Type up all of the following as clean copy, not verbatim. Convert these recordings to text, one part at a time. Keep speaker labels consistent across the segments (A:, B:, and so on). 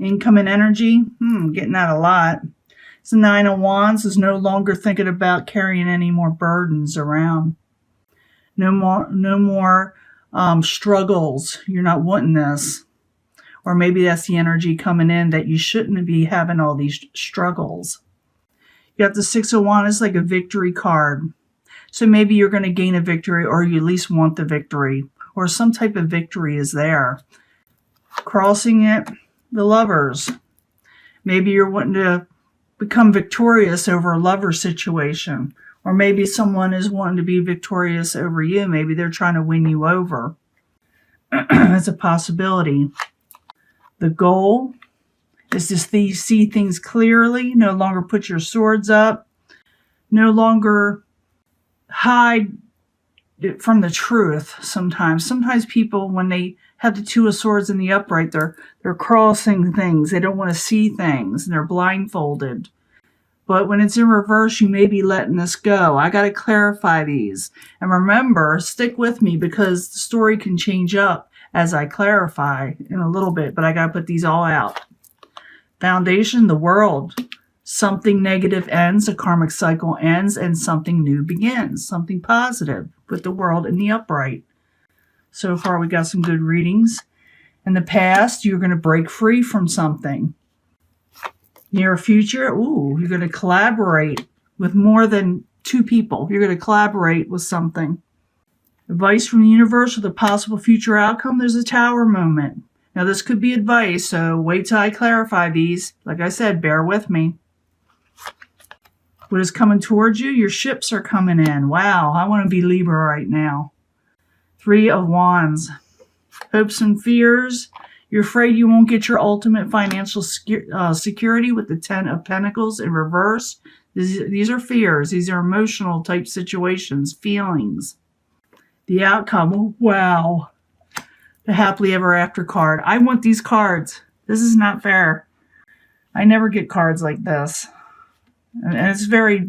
A: Incoming energy, getting that a lot. It's the Nine of Wands is no longer thinking about carrying any more burdens around. No more struggles. You're not wanting this. Or maybe that's the energy coming in that you shouldn't be having all these struggles. You got the Six of Wands, it's like a victory card. So maybe you're going to gain a victory, or you at least want the victory, or some type of victory is there. Crossing it, the Lovers. Maybe you're wanting to become victorious over a lover situation. Or maybe someone is wanting to be victorious over you. Maybe they're trying to win you over. That's a possibility. The goal is to see things clearly. No longer put your swords up. No longer hide it from the truth sometimes. Sometimes people, when they have the Two of Swords in the upright, they're crossing things. They don't want to see things, and they're blindfolded. But when it's in reverse, you may be letting this go. I got to clarify these. And remember, stick with me, because the story can change up as I clarify in a little bit. But I got to put these all out. Foundation, the World. Something negative ends, a karmic cycle ends, and something new begins. Something positive with the World in the upright. So far, we got some good readings. In the past, you're going to break free from something. Near future, you're going to collaborate with more than two people. You're going to collaborate with something. Advice from the universe with a possible future outcome. There's a Tower moment. Now, this could be advice, so wait till I clarify these. Like I said, bear with me. What is coming towards you? Your ships are coming in. Wow, I want to be Libra right now. Three of Wands. Hopes and fears. You're afraid you won't get your ultimate financial security with the Ten of Pentacles in reverse. These are fears. These are emotional type situations, feelings. The outcome, wow. The happily ever after card. I want these cards. This is not fair. I never get cards like this. And it's very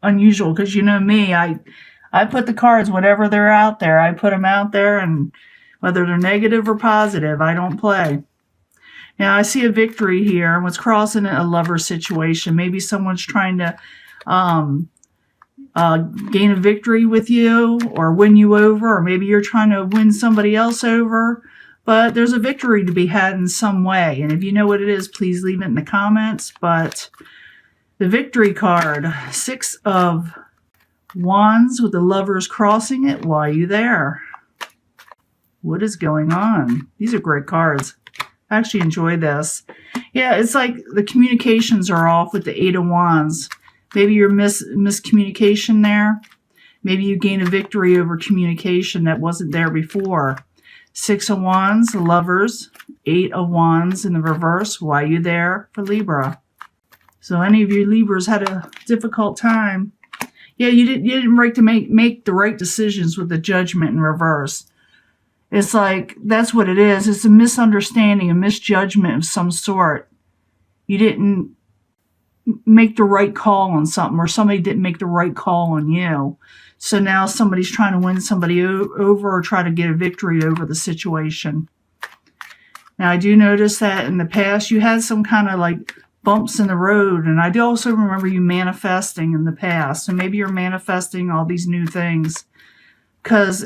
A: unusual because you know me, I put the cards, whatever they're out there, I put them out there, and whether they're negative or positive, I don't play. Now, I see a victory here. What's crossing a lover situation? Maybe someone's trying to gain a victory with you or win you over, or maybe you're trying to win somebody else over. But there's a victory to be had in some way. And if you know what it is, please leave it in the comments. But the victory card, Six of Wands with the Lovers crossing it. Why are you there? What is going on? These are great cards. I actually enjoy this. Yeah, it's like the communications are off with the Eight of Wands. Maybe you're miscommunication there. Maybe you gain a victory over communication that wasn't there before. Six of Wands, the Lovers. Eight of Wands in the reverse. Why are you there? For Libra. So any of you Libras had a difficult time. Yeah, you didn't make the right decisions with the Judgment in reverse. It's like, that's what it is. It's a misunderstanding, a misjudgment of some sort. You didn't make the right call on something, or somebody didn't make the right call on you. So now somebody's trying to win somebody over or try to get a victory over the situation. Now, I do notice that in the past you had some kind of like bumps in the road, and I do also remember you manifesting in the past. So maybe you're manifesting all these new things. Because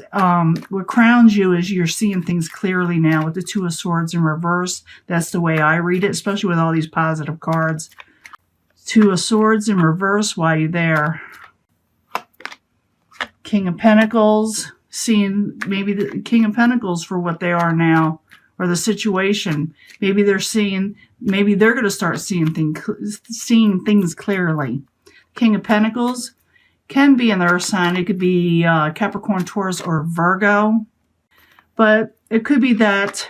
A: what crowns you is you're seeing things clearly now with the Two of Swords in reverse. That's the way I read it, especially with all these positive cards. Two of Swords in reverse, why are you there? King of Pentacles, seeing maybe the King of Pentacles for what they are now, or the situation. Maybe they're going to start seeing things clearly. King of Pentacles can be an earth sign. It could be Capricorn, Taurus, or Virgo. But it could be that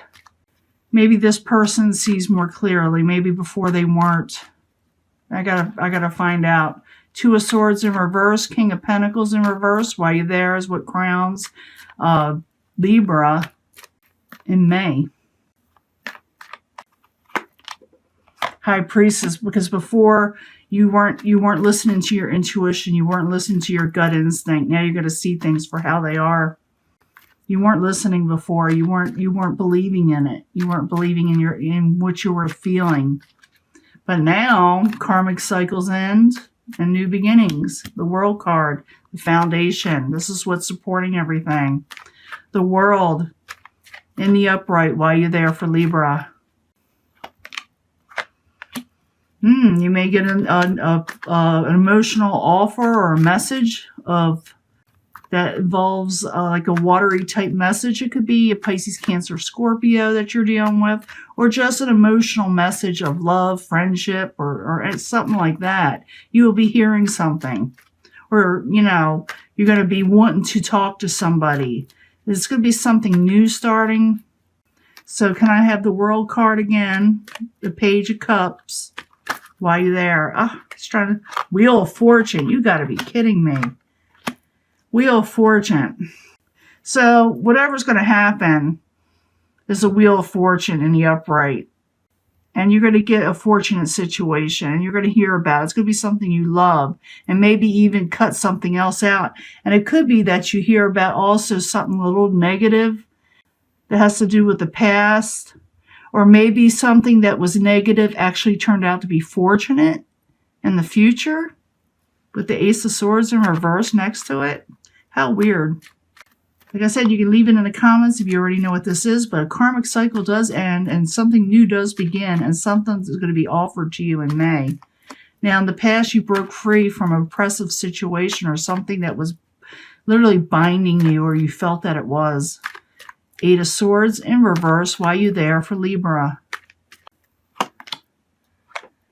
A: maybe this person sees more clearly. Maybe before they weren't. I gotta find out. Two of Swords in reverse, King of Pentacles in reverse. Why you there is what crowns Libra in May. High Priestess, because before you weren't listening to your intuition, you weren't listening to your gut instinct. Now you're going to see things for how they are. You weren't listening before. You weren't believing in it. You weren't believing in what you were feeling. But now karmic cycles end and new beginnings. The World card, the foundation. This is what's supporting everything. The World in the upright while you're there for Libra. You may get an emotional offer or a message that involves like a watery type message. It could be a Pisces, Cancer, Scorpio that you're dealing with, or just an emotional message of love, friendship, or something like that. You will be hearing something, or you're going to be wanting to talk to somebody. There's going to be something new starting. So can I have the World card again? The Page of Cups. While you're there. It's trying to... Wheel of Fortune. You got to be kidding me. Wheel of Fortune. So whatever's going to happen is a Wheel of Fortune in the upright. And you're going to get a fortunate situation. And you're going to hear about it. It's going to be something you love. And maybe even cut something else out. And it could be that you hear about also something a little negative that has to do with the past. Or maybe something that was negative actually turned out to be fortunate in the future. With the Ace of Swords in reverse next to it. How weird. Like I said, you can leave it in the comments if you already know what this is. But a karmic cycle does end and something new does begin. And something is going to be offered to you in May. Now, in the past, you broke free from an oppressive situation or something that was literally binding you, or you felt that it was. Eight of Swords in reverse while you're there for Libra.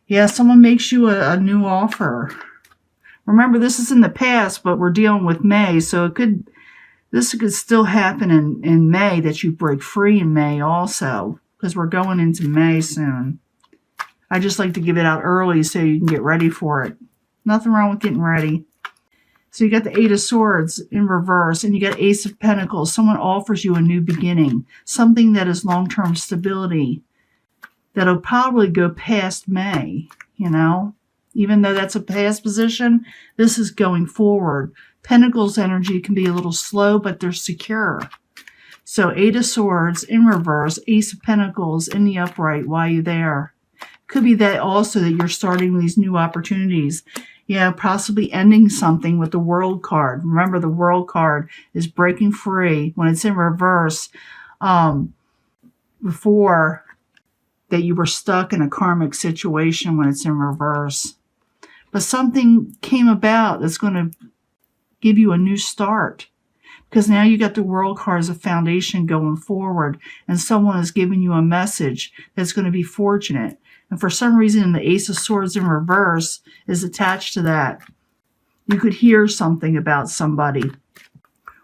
A: Yeah, someone makes you a new offer. Remember, this is in the past, but we're dealing with May, so this could still happen in May, that you break free in May also, because we're going into May soon. I just like to give it out early so you can get ready for it. Nothing wrong with getting ready. So you got the Eight of Swords in reverse, and you got Ace of Pentacles. Someone offers you a new beginning, something that is long-term stability, that'll probably go past May, Even though that's a past position, this is going forward. Pentacles energy can be a little slow, but they're secure. So Eight of Swords in reverse, Ace of Pentacles in the upright while you're there. Could be that also that you're starting these new opportunities. Possibly ending something with the World card. Remember, the World card is breaking free when it's in reverse. Before that you were stuck in a karmic situation when it's in reverse. But something came about that's going to give you a new start. Because now you got the World card as a foundation going forward. And someone is giving you a message that's going to be fortunate. And for some reason, the Ace of Swords in reverse is attached to that. You could hear something about somebody.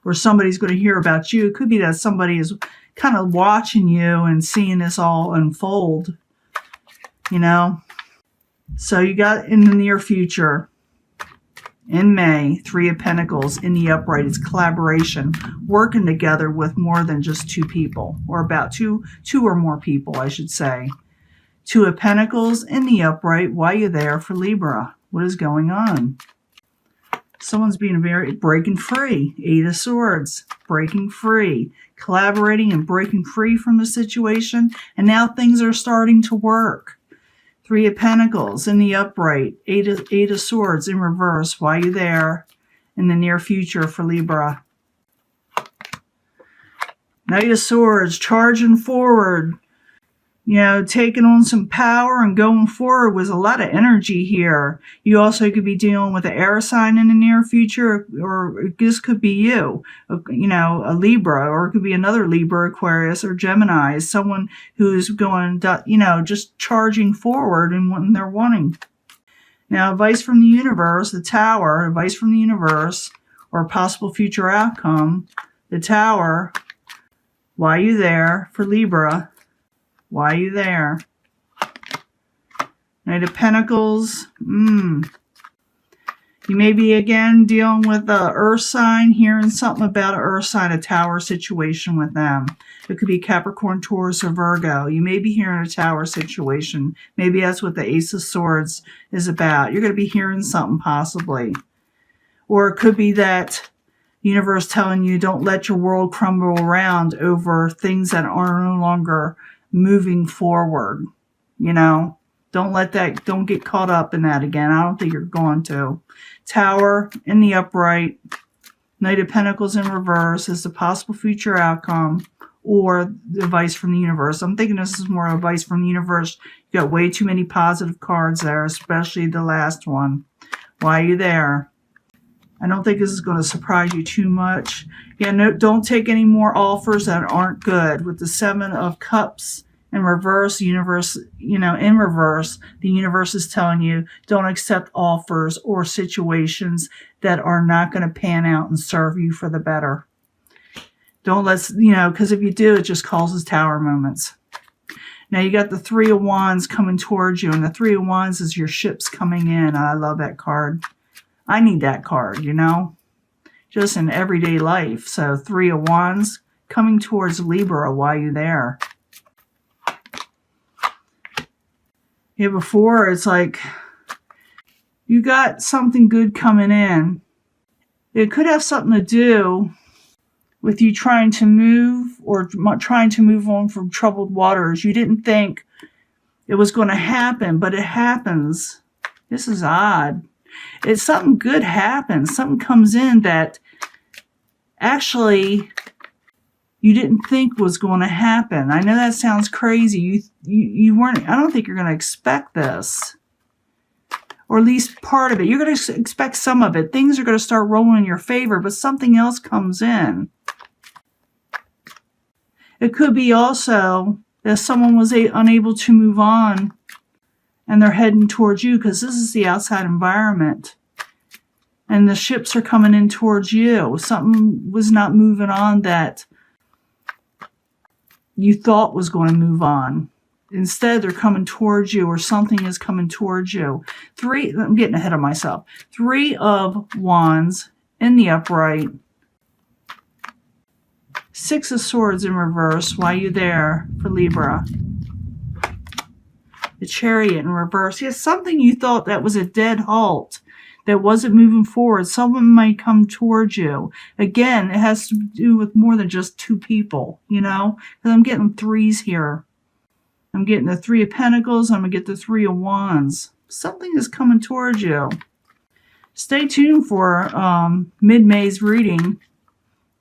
A: Or somebody's going to hear about you. It could be that somebody is kind of watching you and seeing this all unfold. So you got in the near future, in May, Three of Pentacles in the upright. It's collaboration. Working together with more than just two people. Or about two or more people, I should say. Two of Pentacles in the upright while you're there for Libra. What is going on? Someone's being breaking free. Eight of Swords. Breaking free. Collaborating and breaking free from the situation. And now things are starting to work. Three of Pentacles in the upright. Eight of Swords in reverse while you're there in the near future for Libra. Knight of Swords. Charging forward. Taking on some power and going forward with a lot of energy here. You also could be dealing with an air sign in the near future, or this could be you, a Libra, or it could be another Libra, Aquarius, or Gemini, someone who's going, just charging forward in what they're wanting. Now, advice from the universe, the Tower, advice from the universe, or possible future outcome, the Tower, while you're there for Libra. Why are you there? Knight of Pentacles. You may be again dealing with the Earth sign, hearing something about an Earth sign, a Tower situation with them. It could be Capricorn, Taurus, or Virgo. You may be hearing a Tower situation. Maybe that's what the Ace of Swords is about. You're going to be hearing something possibly. Or it could be that The universe telling you don't let your world crumble around over things that are no longer moving forward. You know, don't get caught up in that again. I don't think you're going to. Tower in the upright, Knight of Pentacles in reverse is the possible future outcome or the advice from the universe. I'm thinking this is more advice from the universe. You got way too many positive cards there, especially the last one. Why are you there? I don't think this is going to surprise you too much. Yeah, no, don't take any more offers that aren't good. With the Seven of Cups in reverse, the universe, in reverse, the universe is telling you don't accept offers or situations that are not going to pan out and serve you for the better. Don't because if you do, it just causes tower moments. Now you got the Three of Wands coming towards you, and the Three of Wands is your ships coming in. I love that card. I need that card, just in everyday life. So Three of Wands coming towards Libra. Why are you there? Yeah, before it's like you got something good coming in. It could have something to do with you trying to move or trying to move on from troubled waters. You didn't think it was going to happen, but it happens. This is odd. It's something good happens. Something comes in that actually you didn't think was going to happen. I know that sounds crazy. You weren't, I don't think you're going to expect this. Or at least part of it. You're going to expect some of it. Things are going to start rolling in your favor, but something else comes in. It could be also that someone was unable to move on and they're heading towards you because this is the outside environment. And the ships are coming in towards you. Something was not moving on that you thought was going to move on. Instead, they're coming towards you, or something is coming towards you. I'm getting ahead of myself. Three of Wands in the upright. Six of Swords in reverse. Why are you there for Libra? The Chariot in reverse. Yes, something you thought that was a dead halt, that wasn't moving forward. Someone might come towards you. Again, it has to do with more than just two people, because I'm getting threes here. I'm getting the Three of Pentacles. I'm going to get the Three of Wands. Something is coming towards you. Stay tuned for mid-May's reading.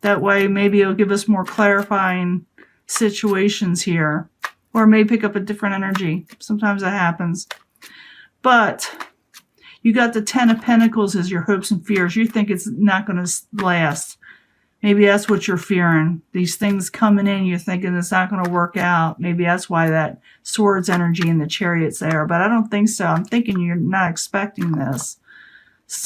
A: That way, maybe it'll give us more clarifying situations here. Or it may pick up a different energy. Sometimes that happens. But you got the Ten of Pentacles as your hopes and fears. You think it's not going to last. Maybe that's what you're fearing. These things coming in, you're thinking it's not going to work out. Maybe that's why that Swords energy and the Chariot's there. But I don't think so. I'm thinking you're not expecting this.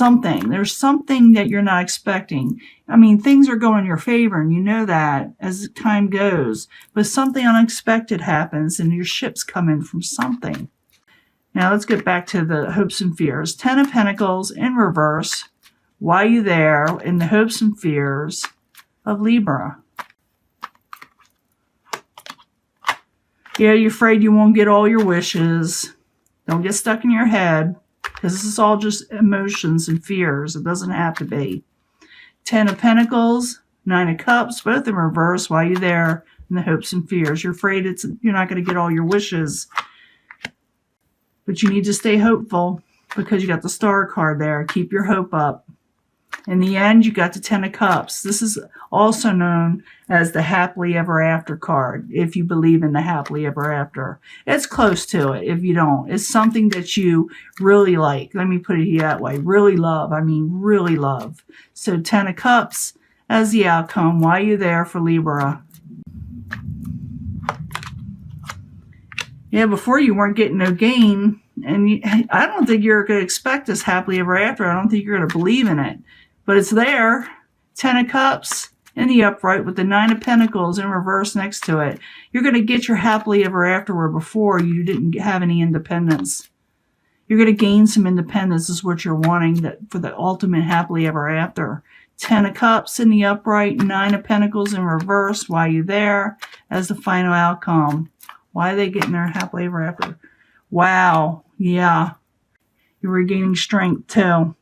A: There's something that you're not expecting. I mean, things are going in your favor, and you know that as time goes. But something unexpected happens, and your ships come in from something. Now, let's get back to the hopes and fears. Ten of Pentacles in reverse. Why are you there in the hopes and fears of Libra? Yeah, you're afraid you won't get all your wishes. Don't get stuck in your head, because this is all just emotions and fears. It doesn't have to be. Ten of Pentacles, Nine of Cups, both in reverse. Why are you there in the hopes and fears? You're afraid you're not going to get all your wishes. But you need to stay hopeful because you got the Star card there. Keep your hope up. In the end, you got the Ten of Cups. This is also known as the Happily Ever After card, if you believe in the Happily Ever After. It's close to it if you don't. It's something that you really like. Let me put it that way. Really love. I mean, really love. So Ten of Cups as the outcome. Why are you there for Libra? Yeah, before you weren't getting no gain. And I don't think you're going to expect this Happily Ever After. I don't think you're going to believe in it. But it's there. Ten of Cups in the upright with the Nine of Pentacles in reverse next to it. You're going to get your Happily Ever After where before you didn't have any independence. You're going to gain some independence is what you're wanting for the ultimate Happily Ever After. Ten of Cups in the upright, Nine of Pentacles in reverse. Why are you there as the final outcome? Why are they getting their Happily Ever After? Wow. Yeah. You're regaining strength too.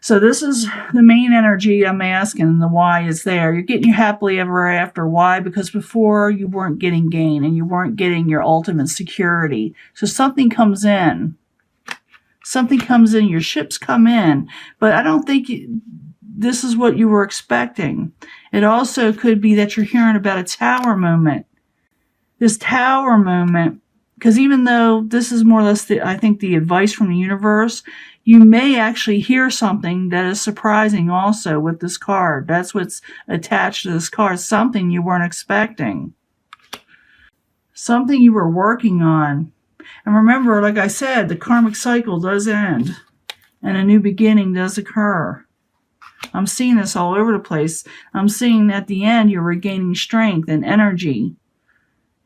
A: So this is the main energy I'm asking. The why is there. You're getting your happily ever after. Why? Because before you weren't getting gain and you weren't getting your ultimate security. So something comes in. Something comes in. Your ships come in. But I don't think this is what you were expecting. It also could be that you're hearing about a tower moment. This tower moment, because even though this is more or less, I think, the advice from the universe, you may actually hear something that is surprising also with this card. That's what's attached to this card, something you weren't expecting. Something you were working on. And remember, like I said, the karmic cycle does end and a new beginning does occur. I'm seeing this all over the place. I'm seeing at the end you're regaining strength and energy.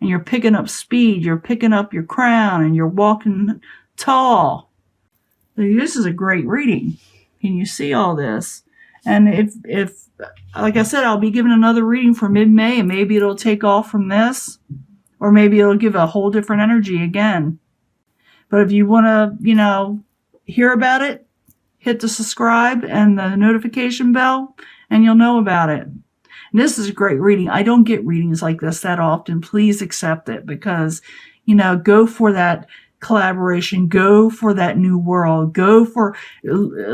A: And you're picking up speed. You're picking up your crown and you're walking tall. This is a great reading. Can you see all this? And if like I said, I'll be giving another reading for mid-May, and maybe it'll take off from this, or maybe it'll give a whole different energy again. But if you want to, hear about it, hit the subscribe and the notification bell, and you'll know about it. And this is a great reading. I don't get readings like this that often. Please accept it because, go for that collaboration, go for that new world,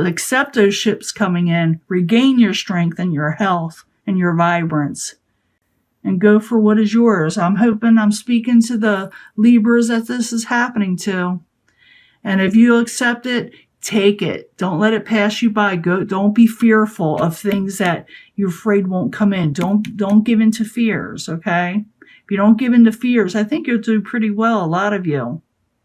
A: accept those ships coming in, regain your strength and your health and your vibrance, and go for what is yours. I'm speaking to the Libras that this is happening to. And if you accept it, take it. Don't let it pass you by. Don't be fearful of things that you're afraid won't come in. Don't give in to fears, okay? If you don't give in to fears, I think you'll do pretty well, a lot of you.